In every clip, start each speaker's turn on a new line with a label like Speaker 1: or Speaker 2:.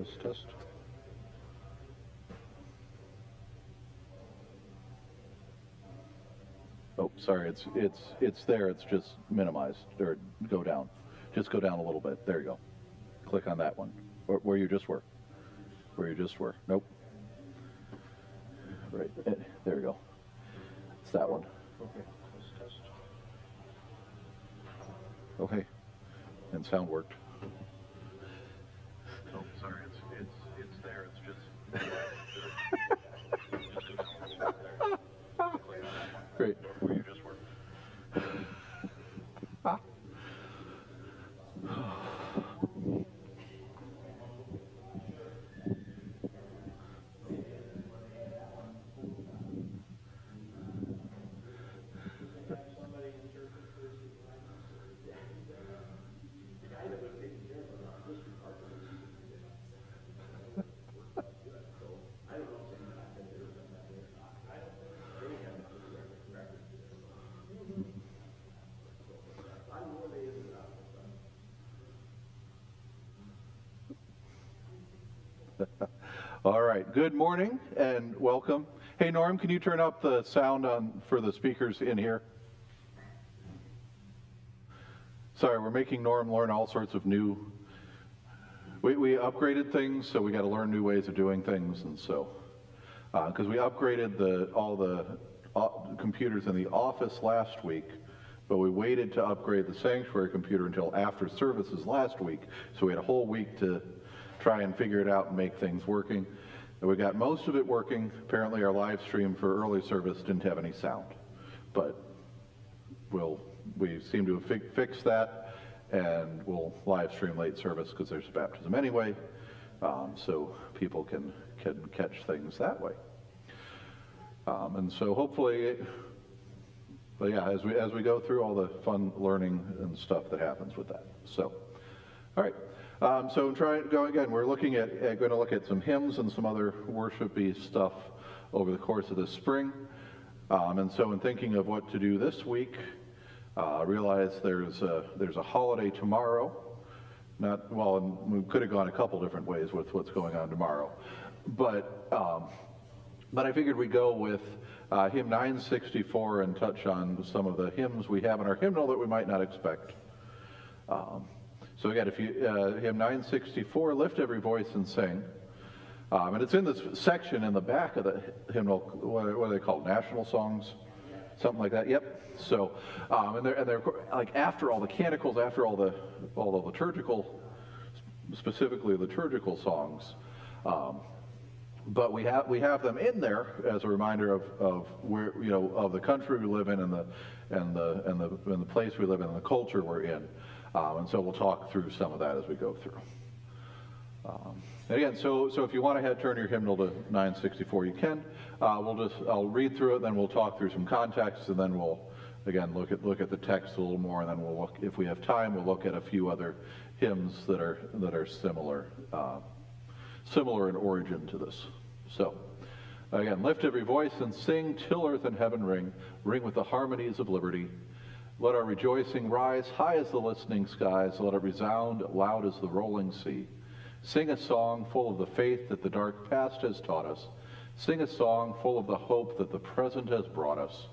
Speaker 1: Test, test. Oh, sorry, it's there, it's just minimized, or go down. Just go down a little bit, there you go. Click on that one, or where you just were. Where you just were, nope. Right, there you go. It's that one. Okay, test, test. Okay, and sound worked. Oh, sorry, it's there, it's just. Great. Where you just were. All right, good morning and welcome. Hey Norm, can you turn up the sound on for the speakers in here? Sorry, we're making Norm learn all sorts of new, we upgraded things, so we got to learn new ways of doing things, and so, because we upgraded all the computers in the office last week, but we waited to upgrade the sanctuary computer until after services last week, so we had a whole week to try and figure it out and make things working. And we got most of it working. Apparently our live stream for early service didn't have any sound, but we seem to have fixed that, and we'll live stream late service because there's baptism anyway, so people can catch things that way. And so hopefully, but yeah, as we go through all the fun learning and stuff that happens with that. So, all right. So again, we're going to look at some hymns and some other worshipy stuff over the course of this spring. And so in thinking of what to do this week, I realize there's a holiday tomorrow. And we could have gone a couple different ways with what's going on tomorrow. But I figured we'd go with hymn 964 and touch on some of the hymns we have in our hymnal that we might not expect. So again, if you, hymn 964, Lift Every Voice and Sing. And it's in this section in the back of the hymnal, what are they called, national songs? Something like that, yep. So, and they're like after all the canticles, after all the liturgical, specifically liturgical songs. But we have them in there as a reminder of where, of the country we live in and the place we live in and the culture we're in. And so we'll talk through some of that as we go through. And again, so if you want to turn your hymnal to 964, you can. I'll read through it, then we'll talk through some context, and then we'll again look at the text a little more, and then we'll look, if we have time, we'll look at a few other hymns that are similar in origin to this. So again, lift every voice and sing till earth and heaven ring with the harmonies of liberty. Let our rejoicing rise high as the listening skies. Let it resound loud as the rolling sea. Sing a song full of the faith that the dark past has taught us. Sing a song full of the hope that the present has brought us.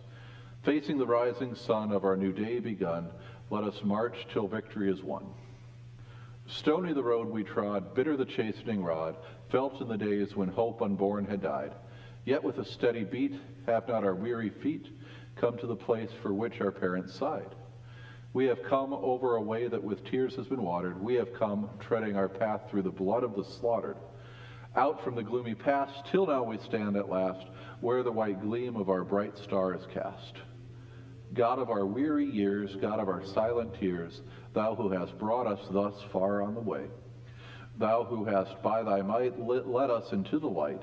Speaker 1: Facing the rising sun of our new day begun, let us march till victory is won. Stony the road we trod, bitter the chastening rod, felt in the days when hope unborn had died. Yet with a steady beat, have not our weary feet come to the place for which our parents sighed. We have come over a way that with tears has been watered. We have come treading our path through the blood of the slaughtered. Out from the gloomy past, till now we stand at last, where the white gleam of our bright star is cast. God of our weary years, God of our silent tears, thou who hast brought us thus far on the way. Thou who hast by thy might led us into the light,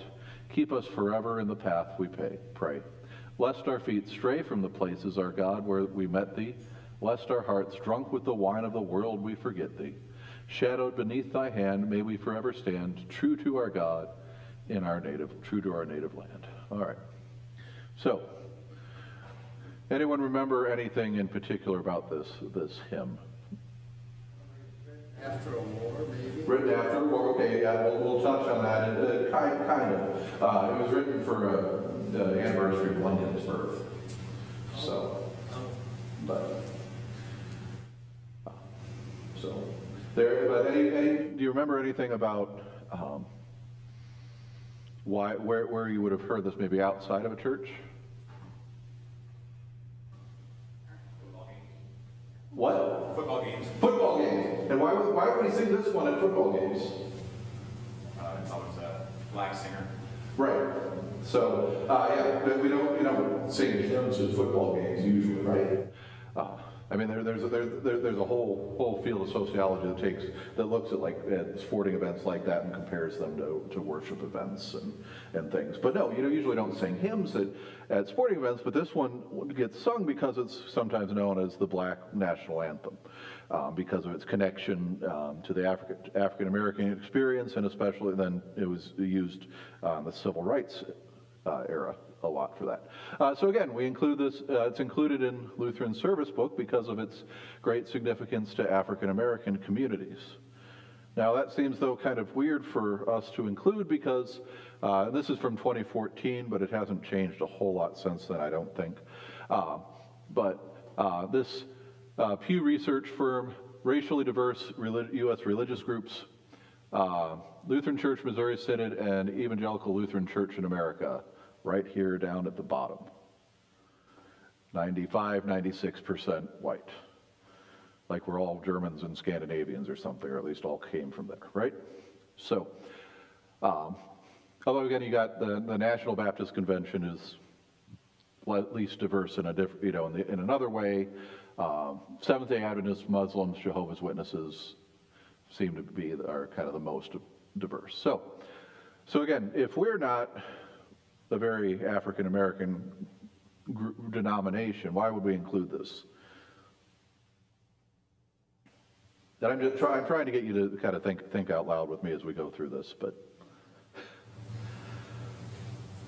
Speaker 1: keep us forever in the path we pray. Lest our feet stray from the places, our God, where we met thee, lest our hearts drunk with the wine of the world we forget thee. Shadowed beneath thy hand, may we forever stand true to our God true to our native land. All right. So, anyone remember anything in particular about this hymn?
Speaker 2: After a war, maybe?
Speaker 1: written after, well, okay, yeah, we'll touch on that, kind of. It was written for the anniversary of Lincoln's birth. So, but, so, but do you remember anything about where you would have heard this maybe outside of a church? What?
Speaker 2: Football games.
Speaker 1: Football games. And why would we sing this one at football games?
Speaker 2: It's always a black singer.
Speaker 1: Right. So, yeah, but we don't sing hymns at football games usually, right? I mean, there's a whole field of sociology that looks at sporting events like that and compares them to worship events and things. But no, you usually don't sing hymns at sporting events, but this one gets sung because it's sometimes known as the Black National Anthem, because of its connection to the African American experience, and especially then it was used in the civil rights era a lot for that. So again, we include this, it's included in Lutheran Service Book because of its great significance to African American communities. Now that seems though kind of weird for us to include because this is from 2014, but it hasn't changed a whole lot since then, I don't think. But this Pew Research firm, racially diverse U.S. religious groups, Lutheran Church Missouri Synod, and Evangelical Lutheran Church in America, right here down at the bottom. 96% white. Like we're all Germans and Scandinavians or something, or at least all came from there, right? So, although again, you got the National Baptist Convention is at least diverse in a different, in another way. Seventh-day Adventists, Muslims, Jehovah's Witnesses seem to be are kind of the most diverse. So again, if we're not a very African American denomination, why would we include this? And I'm trying to get you to kind of think out loud with me as we go through this, but.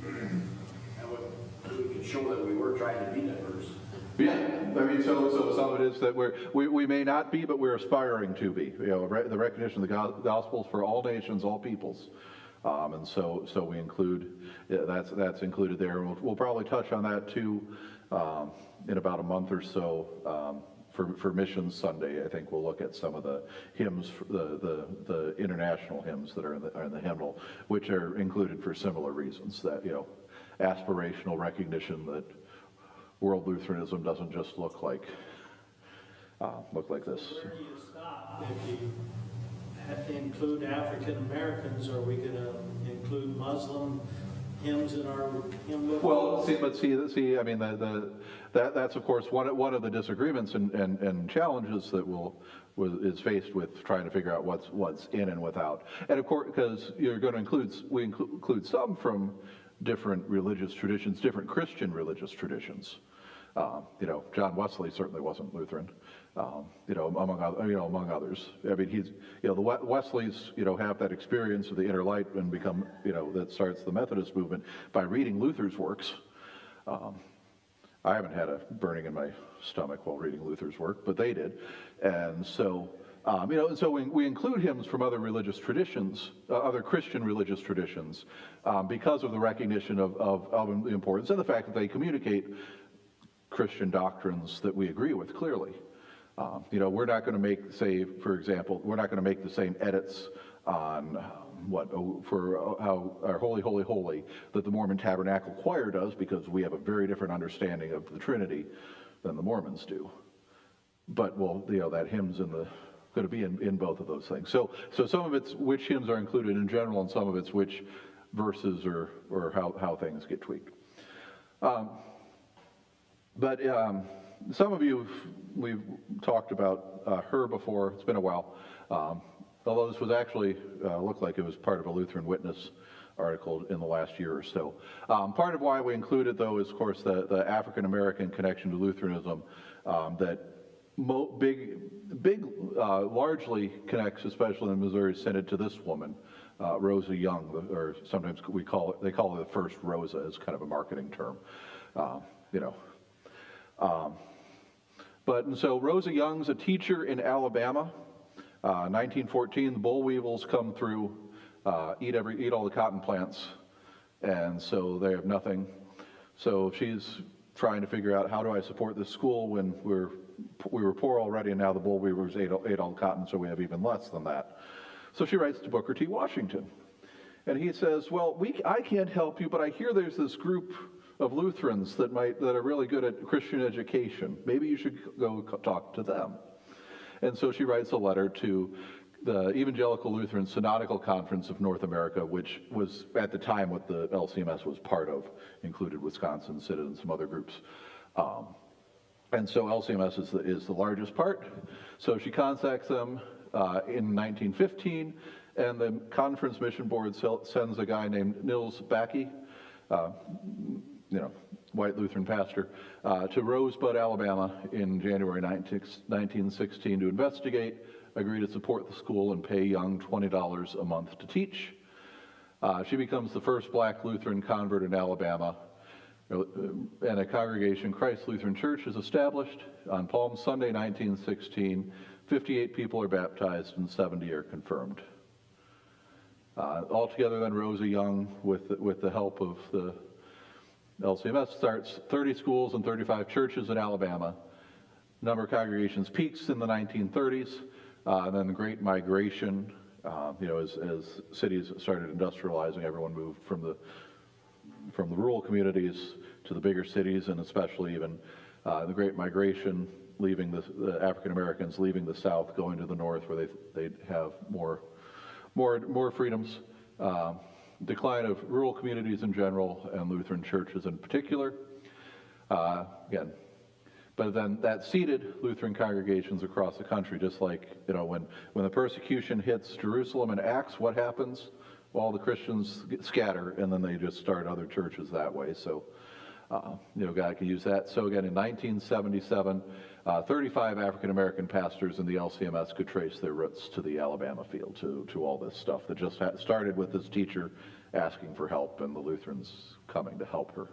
Speaker 3: We can show that we were trying to be diverse.
Speaker 1: Yeah, I mean, so some of it is that we may not be, but we're aspiring to be. The recognition of the gospels for all nations, all peoples, and so we include that's included there. We'll probably touch on that too in about a month or so. For Missions Sunday, I think we'll look at some of the hymns, the international hymns that are in the hymnal, which are included for similar reasons. That aspirational recognition that world Lutheranism doesn't just look like this.
Speaker 4: Where do you stop if you include African Americans? Are we going to include Muslim hymns in our hymn book?
Speaker 1: Well, see. I mean, that's of course one of the disagreements and challenges that is faced with trying to figure out what's in and without. And of course, because you're going to include some from different religious traditions, different Christian religious traditions. John Wesley certainly wasn't Lutheran. Among others. I mean, the Wesleys, have that experience of the inner light and become, that starts the Methodist movement by reading Luther's works. I haven't had a burning in my stomach while reading Luther's work, but they did. And so, and so we include hymns from other religious traditions, other Christian religious traditions, because of the recognition of the importance and the fact that they communicate Christian doctrines that we agree with clearly. We're not going to make, say, for example, we're not going to make the same edits on how our Holy, Holy, Holy that the Mormon Tabernacle Choir does, because we have a very different understanding of the Trinity than the Mormons do. But that hymn's going to be in both of those things. So some of it's which hymns are included in general, and some of it's which verses or how things get tweaked. But some of you, we've talked about her before. It's been a while. Although this was actually, looked like it was part of a Lutheran Witness article in the last year or so. Part of why we included, though, is, of course, the African American connection to Lutheranism that largely connects, especially in the Missouri Synod, to this woman, Rosa Young, or sometimes they call her the first Rosa as kind of a marketing term, And so Rosa Young's a teacher in Alabama 1914, the boll weevils come through, eat all the cotton plants, and so they have nothing. So she's trying to figure out, how do I support this school when we were poor already, and now the boll weevils ate all the cotton, so we have even less than that. So she writes to Booker T. Washington, and he says, well, I can't help you, but I hear there's this group of Lutherans that are really good at Christian education. Maybe you should go talk to them. And so she writes a letter to the Evangelical Lutheran Synodical Conference of North America, which was at the time what the LCMS was part of, included Wisconsin Synod and some other groups. And so LCMS is the largest part. So she contacts them in 1915, and the Conference Mission Board sends a guy named Nils Bakke, white Lutheran pastor, to Rosebud, Alabama in January 1916 to investigate, agree to support the school, and pay Young $20 a month to teach. She becomes the first black Lutheran convert in Alabama, and a congregation, Christ Lutheran Church, is established. On Palm Sunday 1916, 58 people are baptized and 70 are confirmed. Altogether then, Rosa Young, with the help of the LCMS, starts 30 schools and 35 churches in Alabama. Number of congregations peaks in the 1930s, and then the Great Migration, as cities started industrializing, everyone moved from the rural communities to the bigger cities, and especially even the Great Migration, leaving the African Americans leaving the South, going to the North, where they have more freedoms. Decline of rural communities in general and Lutheran churches in particular. But then that seeded Lutheran congregations across the country, just like, when the persecution hits Jerusalem in Acts, what happens? Well, the Christians scatter, and then they just start other churches that way. So, God can use that. So again, in 1977, 35 African-American pastors in the LCMS could trace their roots to the Alabama field, to all this stuff that just started with this teacher asking for help and the Lutherans coming to help her.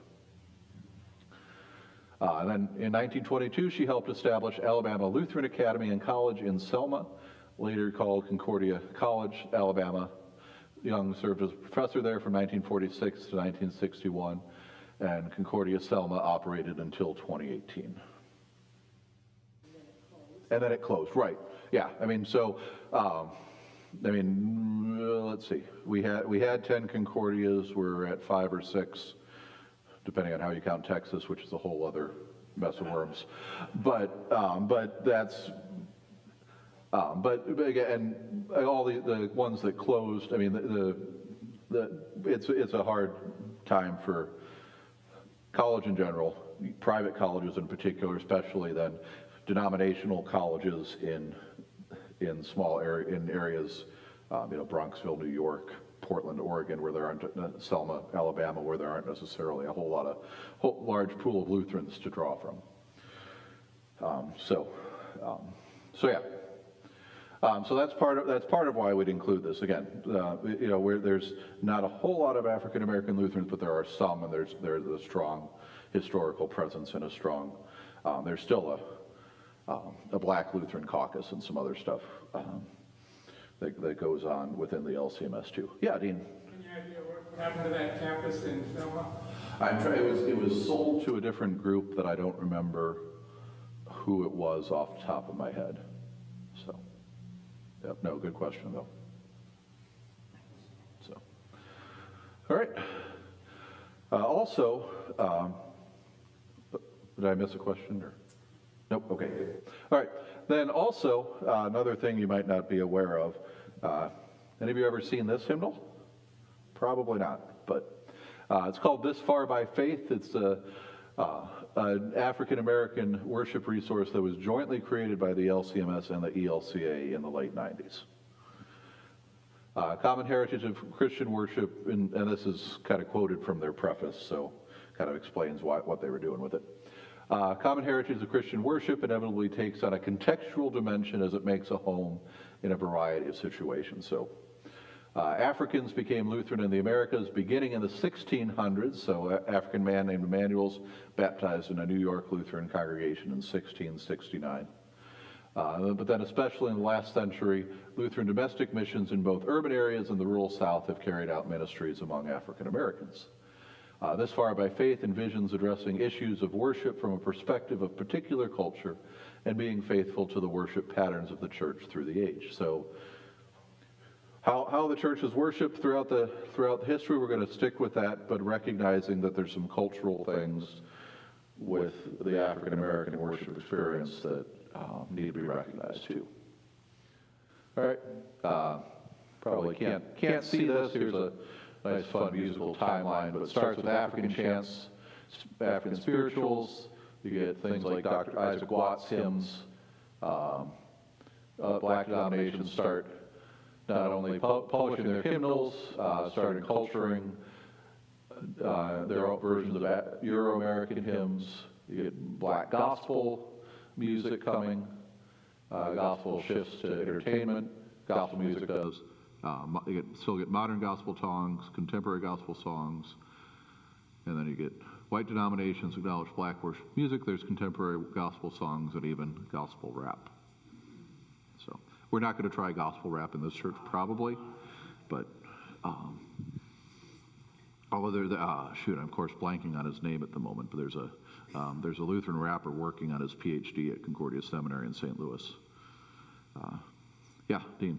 Speaker 1: And then in 1922, she helped establish Alabama Lutheran Academy and College in Selma, later called Concordia College, Alabama. Young served as a professor there from 1946 to 1961, and Concordia Selma operated until 2018. And then it closed, right? Yeah. Let's see. We had 10 Concordias. We're at 5 or 6, depending on how you count Texas, which is a whole other mess of worms. But that's. But again, all the ones that closed. It's a hard time for college in general, private colleges in particular, especially then denominational colleges in small areas, Bronxville, New York, Portland, Oregon, where there aren't, Selma, Alabama, where there aren't necessarily a large pool of Lutherans to draw from. So that's part of why we'd include this. Again, where there's not a whole lot of African American Lutherans, but there are some, and there's a strong historical presence and there's still a black Lutheran caucus and some other stuff that goes on within the LCMS too. Yeah, Dean.
Speaker 5: Any idea what happened to that campus in Selma?
Speaker 1: It was sold to a different group that I don't remember who it was off the top of my head. So, yep, no, good question though. So, all right. Also, did I miss a question or? Nope. Okay. All right. Then also another thing you might not be aware of. Any of you ever seen this hymnal? Probably not, but it's called "This Far by Faith." It's an African-American worship resource that was jointly created by the LCMS and the ELCA in the late 90s. Common heritage of Christian worship, and this is kind of quoted from their preface, so kind of explains what they were doing with it. Common heritage of Christian worship inevitably takes on a contextual dimension as it makes a home in a variety of situations. So Africans became Lutheran in the Americas beginning in the 1600s. So an African man named Emmanuel's baptized in a New York Lutheran congregation in 1669. But then especially in the last century, Lutheran domestic missions in both urban areas and the rural South have carried out ministries among African Americans. This far by faith and visions addressing issues of worship from a perspective of particular culture and being faithful to the worship patterns of the church through the age. So how the church has worshiped throughout history, we're going to stick with that, but recognizing that there's some cultural things with the African American worship experience that need to be recognized too. All right, probably can't see this. Here's a nice fun musical timeline, but it starts with African chants, African spirituals. You get things like Dr. Isaac Watts hymns. Black denominations start not only publishing their hymnals, started culturing their own versions of Euro-American hymns. You get black gospel music coming. Gospel shifts to entertainment. Gospel music does. You still get modern gospel songs, contemporary gospel songs, and then you get white denominations acknowledge black worship music. There's contemporary gospel songs and even gospel rap. So we're not going to try gospel rap in this church probably, but although there's I'm of course blanking on his name at the moment, but there's a Lutheran rapper working on his PhD at Concordia Seminary in St. Louis. Yeah, Dean.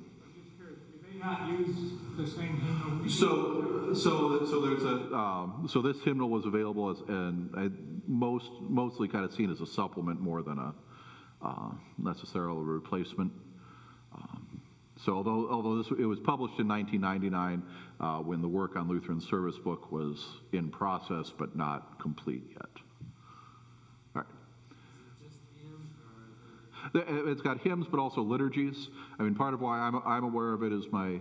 Speaker 5: Not use the same hymnal.
Speaker 1: So this hymnal was available as mostly kind of seen as a supplement more than a necessarily a replacement. So although it was published in 1999 when the work on Lutheran Service Book was in process but not complete yet. All right. It's got hymns, but also liturgies. I mean, part of why I'm aware of it is my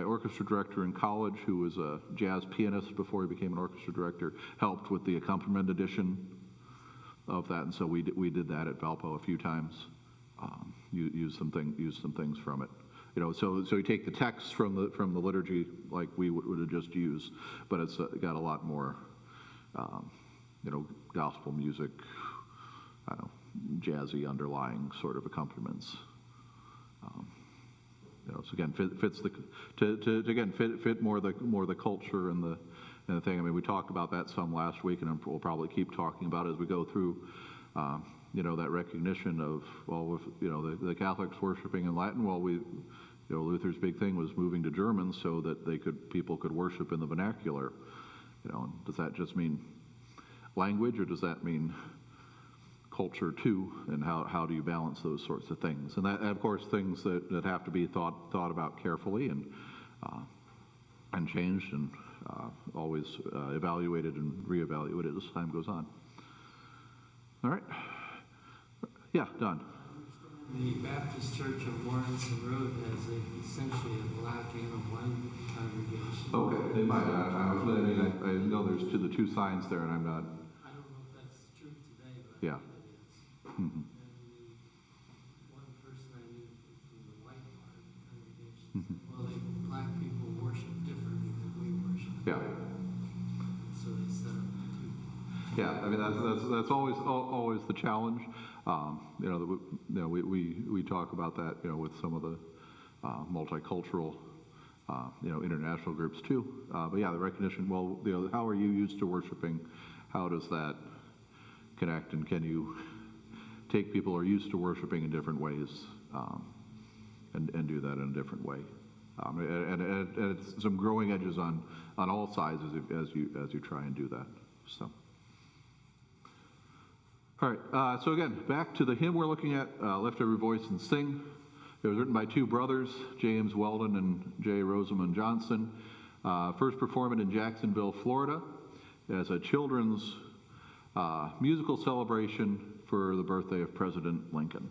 Speaker 1: orchestra director in college, who was a jazz pianist before he became an orchestra director, helped with the accompaniment edition of that, and so we did that at Valpo a few times. Use some things from it. You know, so you take the text from the liturgy like we would have just used, but it's got a lot more, gospel music. I don't know, jazzy underlying sort of accompaniments. So again, fits fit more the culture and the thing. I mean, we talked about that some last week, and we'll probably keep talking about it as we go through. That recognition of the Catholics worshiping in Latin. Well, Luther's big thing was moving to German so that people could worship in the vernacular. Does that just mean language, or does that mean culture too, and how do you balance those sorts of things? And that, of course, things that have to be thought about carefully and changed and always evaluated and reevaluated as time goes on. All right. Yeah, Don.
Speaker 6: The Baptist Church of Warrenson Road has essentially a black and a white congregation.
Speaker 1: Okay, they might. I know there's the two signs there, and I'm not.
Speaker 6: I don't know if that's true today, but
Speaker 1: Yeah.
Speaker 6: I think it is.
Speaker 1: Mm-hmm.
Speaker 6: And one person I knew from the white part of the congregation said, well, black people worship differently than we worship.
Speaker 1: Yeah.
Speaker 6: So they set up two.
Speaker 1: Yeah, I mean that's always the challenge. We talk about that with some of the multicultural international groups too. But yeah, the recognition. Well, how are you used to worshiping? How does that connect? And can you take people who are used to worshiping in different ways and do that in a different way? And it's some growing edges on all sides as you try and do that. So. All right, so again, back to the hymn we're looking at, Lift Every Voice and Sing. It was written by two brothers, James Weldon and J. Rosamond Johnson. First performed in Jacksonville, Florida, as a children's musical celebration for the birthday of President Lincoln.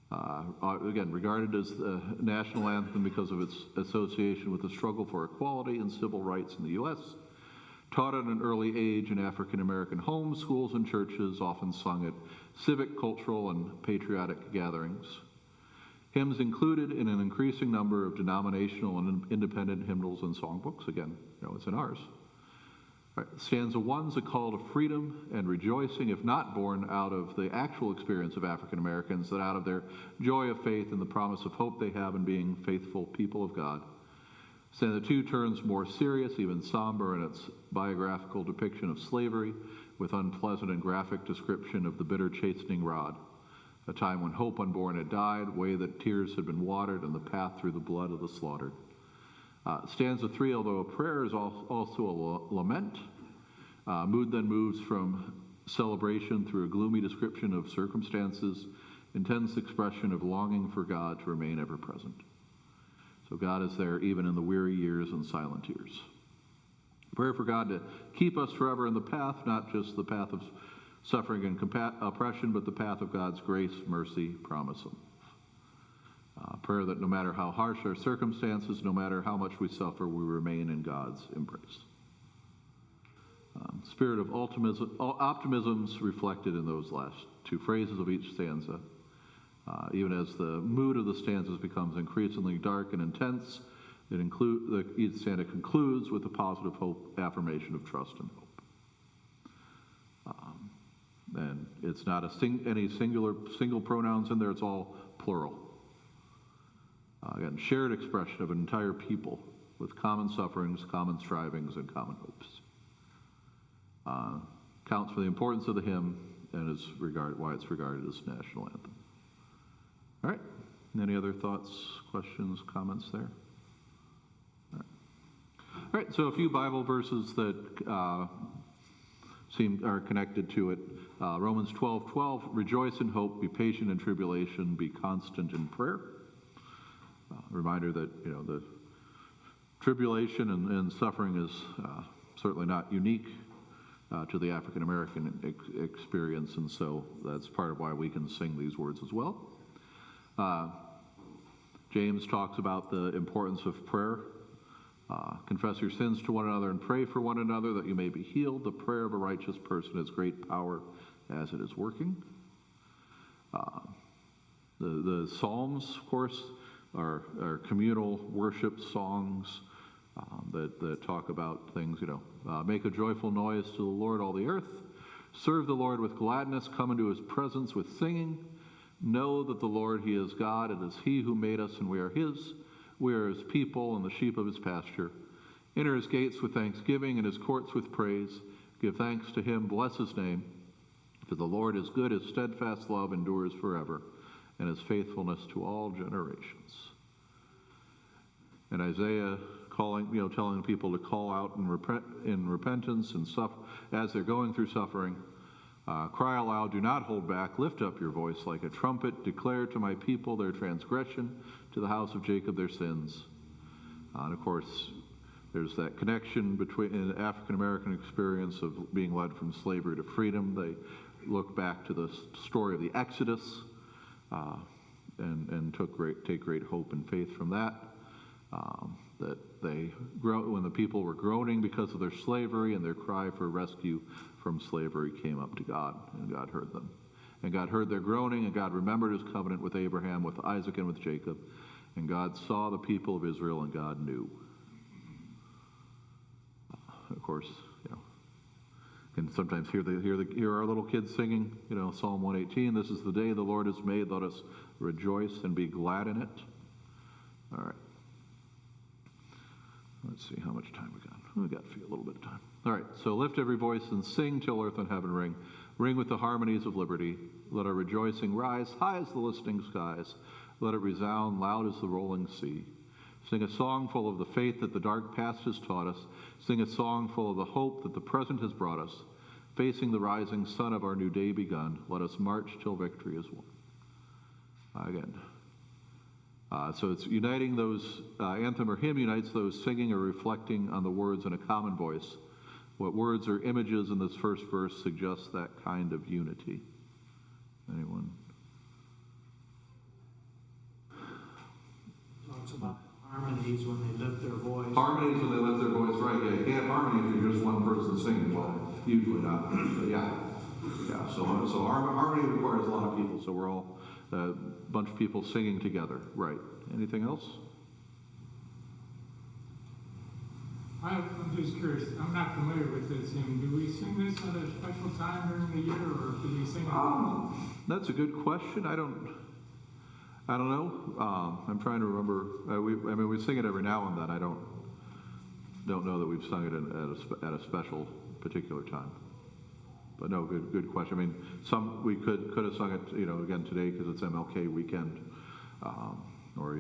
Speaker 1: Again, regarded as the national anthem because of its association with the struggle for equality and civil rights in the U.S., taught at an early age in African American homes, schools, and churches, often sung at civic, cultural, and patriotic gatherings. Hymns included in an increasing number of denominational and independent hymnals and songbooks. Again, it's in ours. All right, stanza 1 is a call to freedom and rejoicing, if not born out of the actual experience of African Americans, that out of their joy of faith and the promise of hope they have in being faithful people of God. Stanza 2 turns more serious, even somber, in its biographical depiction of slavery, with unpleasant and graphic description of the bitter chastening rod, a time when hope unborn had died, way that tears had been watered, and the path through the blood of the slaughtered. Stanza 3, although a prayer, is also a lament. Mood then moves from celebration through a gloomy description of circumstances, intense expression of longing for God to remain ever present. So God is there even in the weary years and silent tears. Prayer for God to keep us forever in the path, not just the path of suffering and oppression, but the path of God's grace, mercy, promise, and love. Prayer that no matter how harsh our circumstances, no matter how much we suffer, we remain in God's embrace. Spirit of optimism is reflected in those last two phrases of each stanza. Even as the mood of the stanzas becomes increasingly dark and intense, each stanza concludes with a positive hope, affirmation of trust and hope. And it's not any single pronouns in there, it's all plural. Again, shared expression of an entire people with common sufferings, common strivings, and common hopes. Counts for the importance of the hymn and is why it's regarded as national anthem. All right. Any other thoughts, questions, comments there? All right. So a few Bible verses that are connected to it. Romans 12:12, rejoice in hope, be patient in tribulation, be constant in prayer. Reminder that, the tribulation and suffering is certainly not unique to the African American experience, and so that's part of why we can sing these words as well. James talks about the importance of prayer. Confess your sins to one another and pray for one another that you may be healed. The prayer of a righteous person has great power as it is working. The Psalms, of course, are communal worship songs that talk about things, make a joyful noise to the Lord, all the earth. Serve the Lord with gladness. Come into his presence with singing. Know that the Lord, he is God. It is he who made us, and we are his. We are his people and the sheep of his pasture. Enter his gates with thanksgiving and his courts with praise. Give thanks to him. Bless his name. For the Lord is good. His steadfast love endures forever, and his faithfulness to all generations. And Isaiah telling people to call out in repentance and as they're going through suffering. Cry aloud, do not hold back. Lift up your voice like a trumpet. Declare to my people their transgression, to the house of Jacob their sins. And of course, there's that connection between the African American experience of being led from slavery to freedom. They look back to the story of the Exodus and take great hope and faith from that. That when the people were groaning because of their slavery, and their cry for rescue from slavery came up to God, and God heard them. And God heard their groaning, and God remembered his covenant with Abraham, with Isaac, and with Jacob. And God saw the people of Israel, and God knew. Of course, you can sometimes hear our little kids singing, Psalm 118, this is the day the Lord has made, let us rejoice and be glad in it. All right. Let's see how much time we got. We got a little bit of time. All right, so lift every voice and sing till earth and heaven ring. Ring with the harmonies of liberty. Let our rejoicing rise high as the listening skies. Let it resound loud as the rolling sea. Sing a song full of the faith that the dark past has taught us. Sing a song full of the hope that the present has brought us. Facing the rising sun of our new day begun, let us march till victory is won. Again. So it's uniting those, anthem or hymn unites those singing or reflecting on the words in a common voice. What words or images in this first verse suggest that kind of unity? Anyone?
Speaker 6: Talks about harmonies when they lift their voice.
Speaker 1: Harmonies when they lift their voice, right? Yeah, you can't have harmony if you're just one person singing. Well, usually not. But yeah. So harmony requires a lot of people. So we're all a bunch of people singing together, right? Anything else?
Speaker 5: I'm just curious, I'm not familiar with this hymn. Do we sing this at a special time during the year, or do we sing it?
Speaker 1: That's a good question. I don't know. I'm trying to remember. We sing it every now and then. I don't know that we've sung it at a special particular time. But no, good question. I mean, we could have sung it, again today because it's MLK weekend, or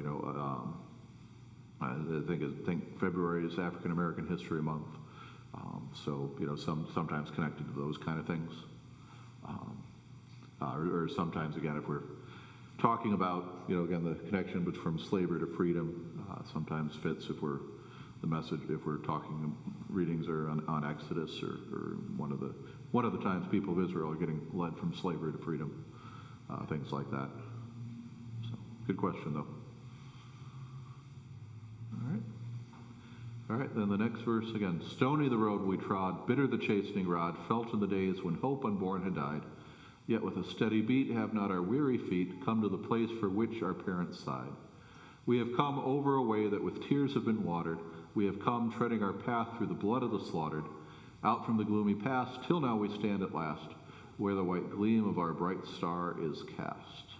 Speaker 1: I think February is African American History Month, so sometimes connected to those kind of things, or sometimes again if we're talking about again the connection from slavery to freedom, sometimes fits if we're talking readings are on Exodus or one of the times people of Israel are getting led from slavery to freedom, things like that. So good question though. All right, then the next verse again. Stony the road we trod, bitter the chastening rod, felt in the days when hope unborn had died. Yet with a steady beat have not our weary feet come to the place for which our parents sighed. We have come over a way that with tears have been watered. We have come treading our path through the blood of the slaughtered. Out from the gloomy past, till now we stand at last, where the white gleam of our bright star is cast.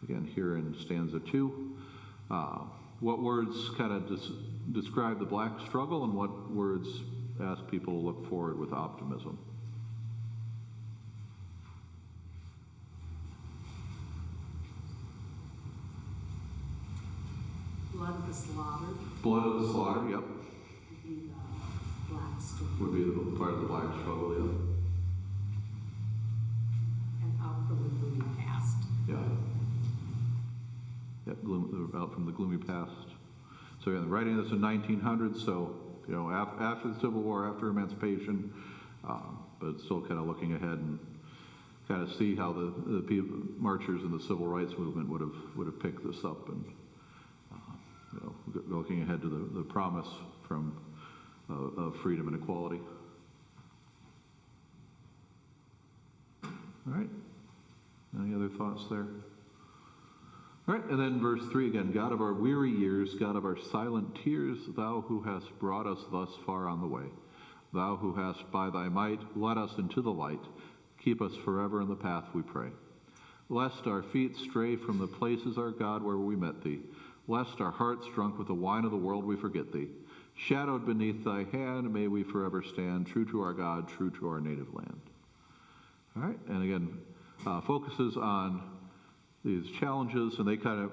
Speaker 1: Again, here in stanza 2. What words kind of describe the black struggle, and what words ask people to look forward with optimism?
Speaker 7: Blood of the slaughtered
Speaker 1: Blood of the slaughtered, yep.
Speaker 7: would be the black struggle.
Speaker 1: Would be the part of the black struggle, yeah.
Speaker 7: And out from the gloomy past.
Speaker 1: Yeah. Yep, out from the gloomy past. So again, writing this in 1900, so after the Civil War, after emancipation, but still kind of looking ahead and kind of see how the marchers in the civil rights movement would have picked this up, and looking ahead to the promise of freedom and equality. All right. Any other thoughts there? All right, and then verse 3 again. God of our weary years, God of our silent tears, thou who hast brought us thus far on the way, thou who hast by thy might led us into the light, keep us forever in the path, we pray. Lest our feet stray from the places, our God, where we met thee, lest our hearts drunk with the wine of the world we forget thee. Shadowed beneath thy hand, may we forever stand, true to our God, true to our native land. All right, and again, focuses on these challenges, and they kind of,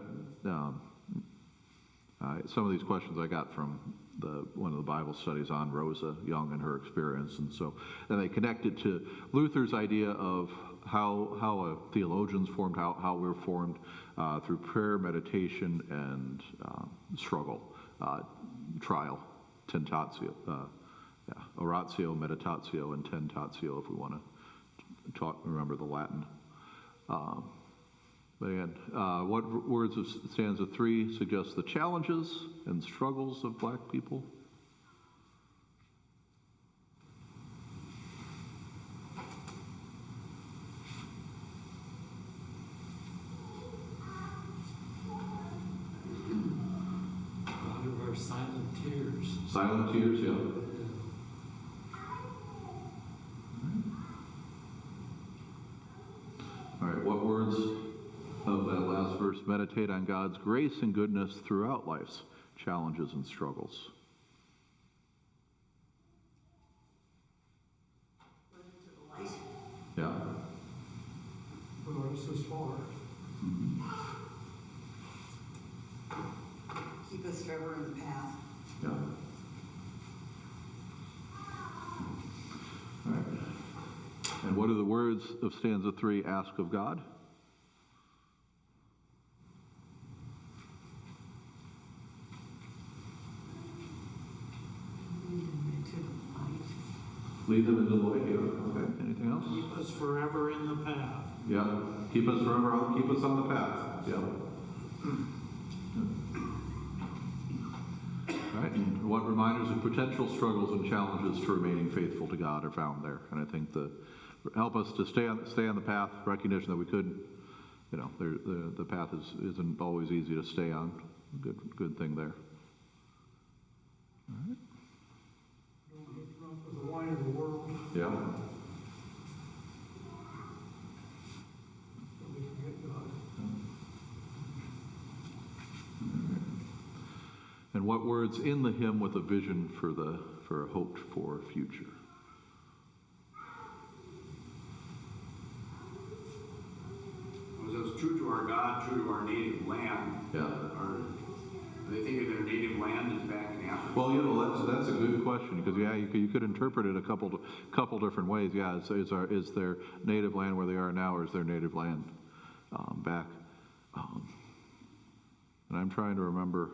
Speaker 1: some of these questions I got from one of the Bible studies on Rosa Young and her experience, and so, and they connect it to Luther's idea of how theologians formed, how we're formed through prayer, meditation, and struggle, trial, tentatio, oratio, meditatio, and tentatio, if we want to remember the Latin. But again, what words of stanza 3 suggest the challenges and struggles of black people?
Speaker 6: God of our silent tears.
Speaker 1: Silent tears, yeah. All right, what words of that last verse meditate on God's grace and goodness throughout life's challenges and struggles? Yeah.
Speaker 5: Brought us this far.
Speaker 7: Keep us forever in the path.
Speaker 1: Yeah. All right. And what do the words of stanza 3 ask of God? Lead them into the light. Yeah. Okay. Anything else?
Speaker 4: Keep us forever in the path.
Speaker 1: Yeah. Keep us forever. Keep us on the path. Yeah. All right. And what reminders of potential struggles and challenges to remaining faithful to God are found there? And I think help us to stay on the path. Recognition that we could, the path isn't always easy to stay on. Good thing there. All right.
Speaker 6: the wine of the world.
Speaker 1: Yeah.
Speaker 6: But we forget God.
Speaker 1: And what words in the hymn with a vision for a hoped for future?
Speaker 3: It was true to our God, true to our native land.
Speaker 1: Yeah.
Speaker 3: Are they thinking their native land is back in Africa?
Speaker 1: Well, that's a good question, because you could interpret it a couple different ways. Yeah, is their native land where they are now, or is their native land back? And I'm trying to remember.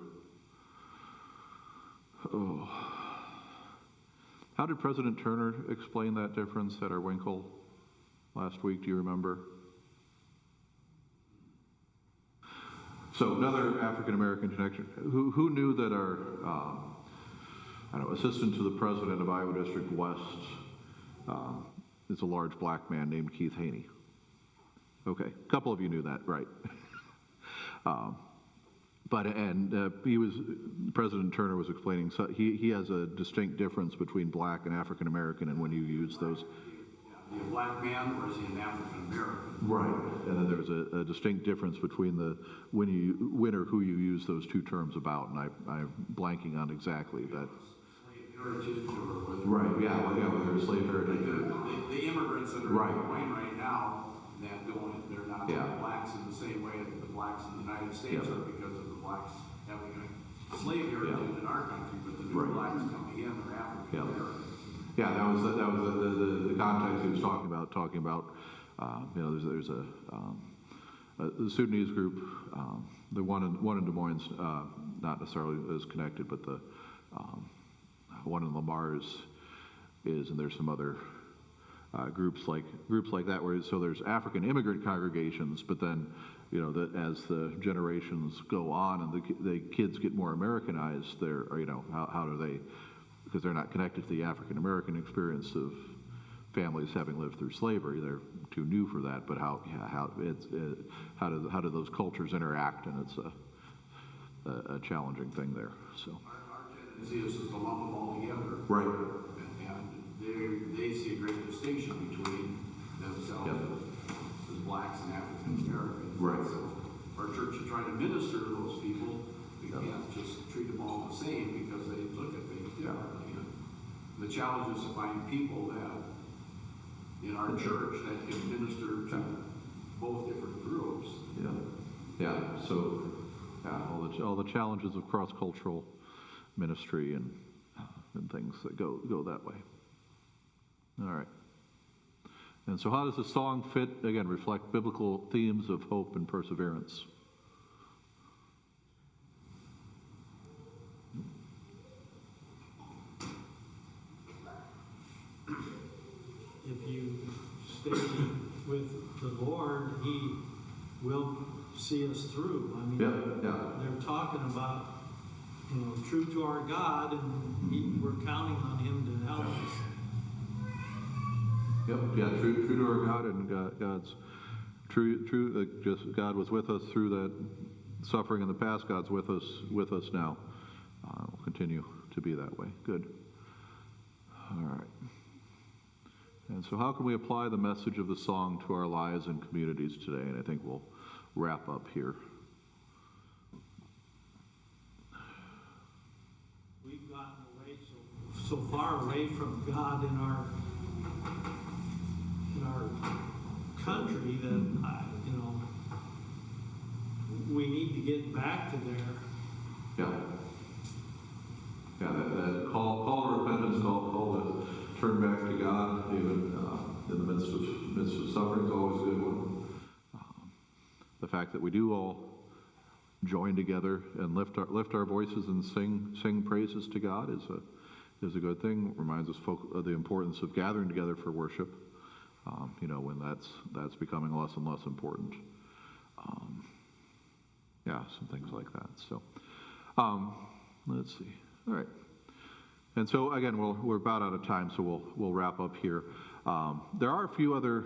Speaker 1: Oh, how did President Turner explain that difference at our Winkle last week? Do you remember? So another African American connection. Who knew that our assistant to the president of Iowa District West is a large black man named Keith Haney? Okay, a couple of you knew that, right? President Turner was explaining. So he has a distinct difference between black and African American, and when you use those.
Speaker 3: Is he a black man or is he an African American?
Speaker 1: Right, and then there's a distinct difference between when or who you use those two terms about, and I'm blanking on exactly that.
Speaker 3: Slave heritage or whether.
Speaker 1: Right, whether it's slave heritage.
Speaker 3: The immigrants that are going right now, they're not blacks in the same way that the blacks in the United States are, because of the blacks having a slave heritage in our country, but the new blacks coming in are African American.
Speaker 1: Yeah, that was the context he was talking about. There's a Sudanese group, the one in Des Moines, not necessarily as connected, but the one in Lamar is, and there's some other groups like that where there's African immigrant congregations, but then that as the generations go on and the kids get more Americanized, how do they? Because they're not connected to the African American experience of families having lived through slavery. They're too new for that. But how do those cultures interact? And it's a challenging thing there. So
Speaker 3: Our tendency is to lump them all together.
Speaker 1: right.
Speaker 3: And they see a great distinction between themselves as blacks and African Americans.
Speaker 1: Right.
Speaker 3: So our church is trying to minister to those people. We can't just treat them all the same because they look at things differently. The challenge is to find people that in our church that can minister to both different groups.
Speaker 1: Yeah. So all the challenges of cross-cultural ministry and things that go that way. All right. And so how does the song fit, again, reflect biblical themes of hope and perseverance?
Speaker 4: If you stay with the Lord, He will see us through. I mean, they're talking about, true to our God, and we're counting on Him to help us.
Speaker 1: True to our God, and God's true. Just God was with us through that suffering in the past. God's with us now. Will continue to be that way. Good. All right. And so how can we apply the message of the song to our lives and communities today? And I think we'll wrap up here.
Speaker 4: We've gotten away so far away from God in our country that we need to get back to there.
Speaker 1: That call to repentance, call to turn back to God, even in the midst of suffering, is always a good one. The fact that we do all join together and lift our voices and sing praises to God is a good thing. It reminds us of the importance of gathering together for worship. When that's becoming less and less important. Some things like that. So, let's see. All right. And so again, we're about out of time, so we'll wrap up here. There are a few other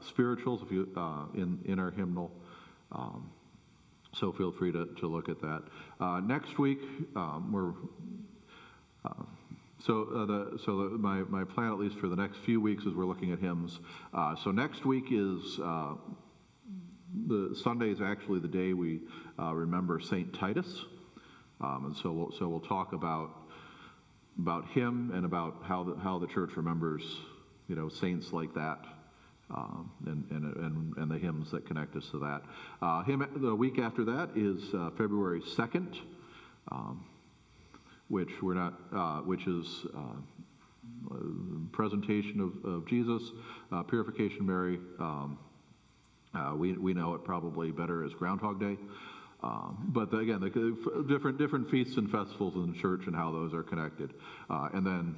Speaker 1: spirituals in our hymnal, so feel free to look at that. Next week, we're My plan, at least for the next few weeks, is we're looking at hymns. So next week is, the Sunday is actually the day we remember Saint Titus. And so we'll talk about him and about how the church remembers, saints like that, and the hymns that connect us to that. The week after that is February 2nd, which is presentation of Jesus, Purification Mary. We know it probably better as Groundhog Day. But again, the different feasts and festivals in the church and how those are connected. And then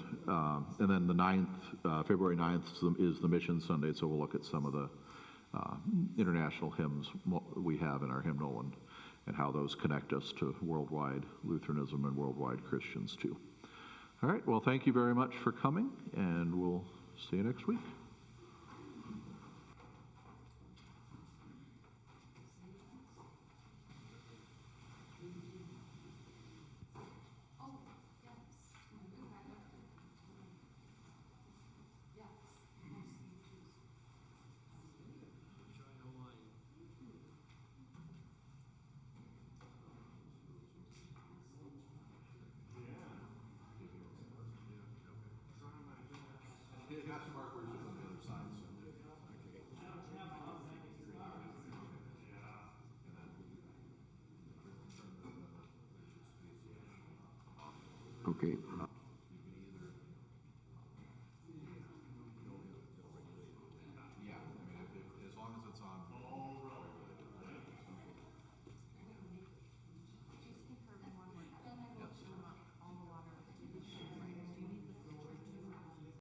Speaker 1: the 9th, February 9th is the Mission Sunday, so we'll look at some of the international hymns we have in our hymnal and how those connect us to worldwide Lutheranism and worldwide Christians too. All right, well, thank you very much for coming, and we'll see you next week. Okay.